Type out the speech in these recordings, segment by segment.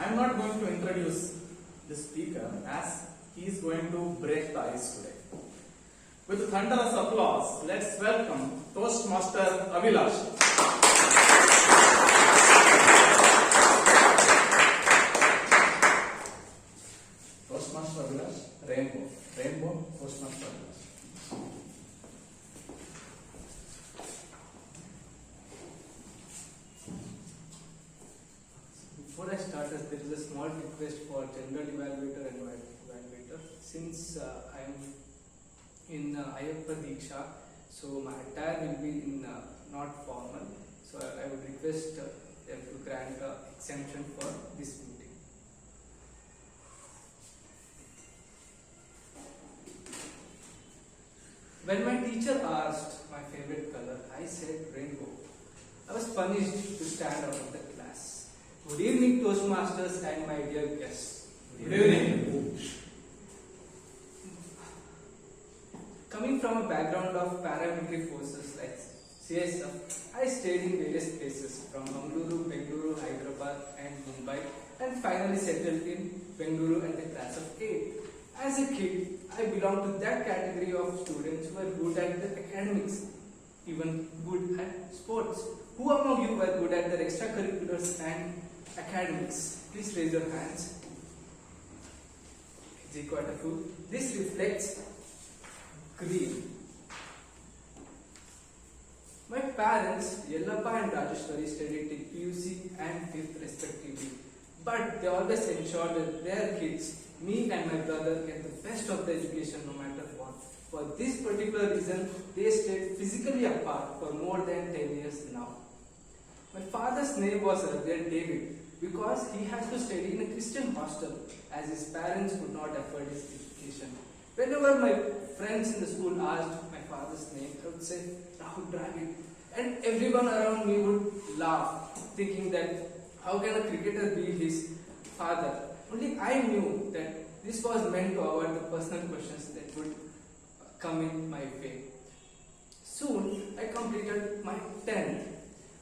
am not going to introduce the speaker as he is going to break the ice today. With thunderous applause, let's welcome Toastmaster Abhilash. Toastmaster Abhilash, Rainbow, Toastmaster Abhilash. Before I start, there is a small request for general evaluator and evaluator. Since I am in Ayappa Diksha, so my attire will be in not formal. So I would request them to grant exemption for this meeting. When my teacher asked my favorite color, I said rainbow. I was punished to stand out of the class. Good evening, Toastmasters and my dear guests. Good evening. Coming from a background of paramilitary forces like CSF, I stayed in various places from Mangaluru, Bengaluru, Hyderabad and Mumbai, and finally settled in Bengaluru at the class of 8. As a kid, I belonged to that category of students who were good at the academics, even good at sports. Who among you were good at their extracurriculars and academics? Please raise your hands. Quite a few. This reflects greed. My parents, Yellappa and Rajeshwari, studied till PUC and 5th respectively. But they always ensured that their kids, me and my brother, get the best of the education no matter what. For this particular reason, they stayed physically apart for more than 10 years now. My father's name was earlier David because he had to study in a Christian hostel as his parents could not afford his education. Whenever my friends in the school asked my father's name, I would say Rahul Dravid, and everyone around me would laugh, thinking that how can a cricketer be his father? Only I knew that this was meant to avoid the personal questions that would come in my way. Soon I completed my 10th.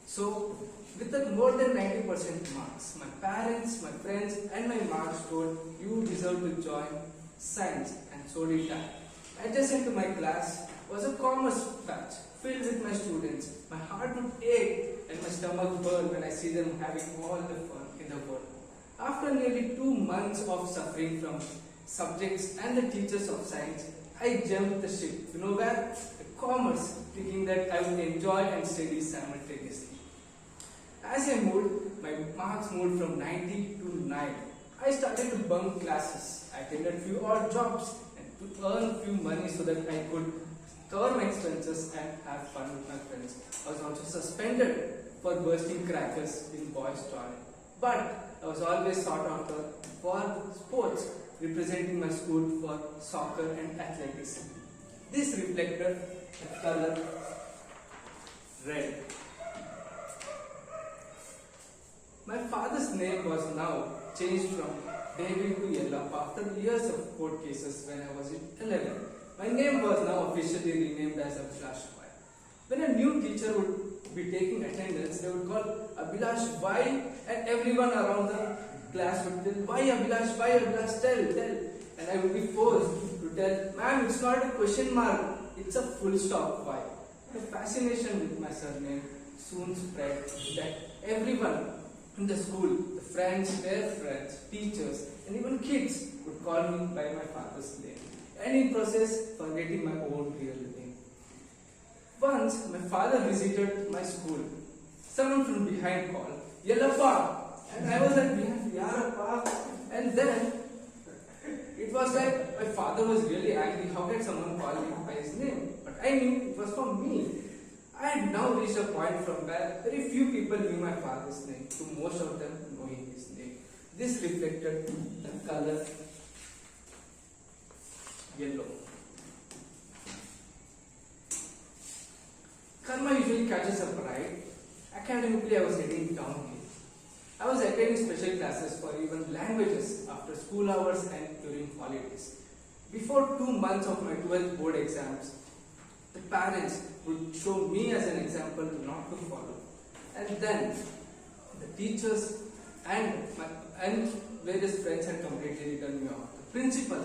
So with the more than 90% marks, my parents, my friends and my marks told you deserve to join science, and so did I. Adjacent to my class was a commerce batch filled with my students. My heart would ache and my stomach burn when I see them having all the fun in the world. After nearly 2 months of suffering from subjects and the teachers of science, I jumped the ship. You know where? The commerce, thinking that I would enjoy and study simultaneously. As I moved, my marks moved from 90 to 9. I started to bunk classes. I attended few odd jobs and to earn few money so that I could cover my expenses and have fun with my friends. I was also suspended for bursting crackers in boys' toilet. But I was always sought after for sports, representing my school for soccer and athletics. This reflected the color red. My father's name was now changed from David to Yellappa after years of court cases when I was in 11. My name was now officially renamed as Abhilash. When a new teacher would be taking attendance, they would call Abhilash, why? And everyone around the class would tell, why Abhilash, tell. And I would be forced to tell, ma'am, it's not a question mark, it's a full stop, why? The fascination with my surname soon spread that everyone in the school, the friends, their friends, teachers, and even kids would call me by my father's name, and in process forgetting my own real name. Once my father visited my school. Someone from behind called, Yellappa, and I was like, Yarappa, and then it was like my father was really angry. How can someone call me by his name? But I knew it was for me. I had now reached a point from where very few people knew my father's name, to most of them knowing his name. This reflected the color yellow. Karma usually catches a bride. Academically, I was heading downhill. I was attending special classes for even languages after school hours and during holidays. Before 2 months of my 12th board exams, the parents would show me as an example not to follow. And then the teachers, and various friends had completely written me off. The principal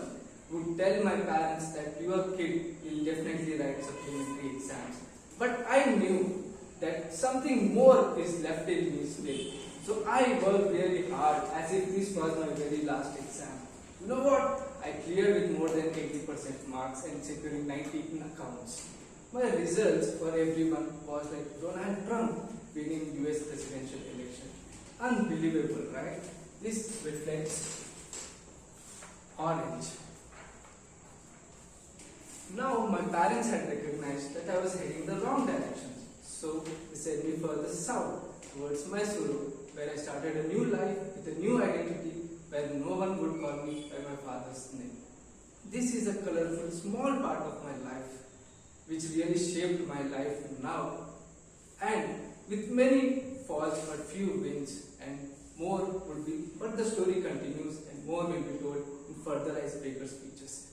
would tell my parents that your kid will definitely write supplementary exams. But I knew that something more is left in me still. So I worked really hard as if this was my very last exam. You know what? I cleared with more than 80% marks and securing 90 in accounts. My results for everyone was like Donald Trump winning US presidential election. Unbelievable, right? This reflects orange. Now my parents had recognized that I was heading the wrong direction. So they sent me further south towards Mysuru, where I started a new life with a new identity where no one would call me by my father's name. This is a colorful small part of my life which really shaped my life now, and with many falls but few wins, and more would be, but the story continues and more will be told in further Icebreaker speeches.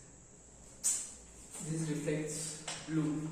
This reflects blue.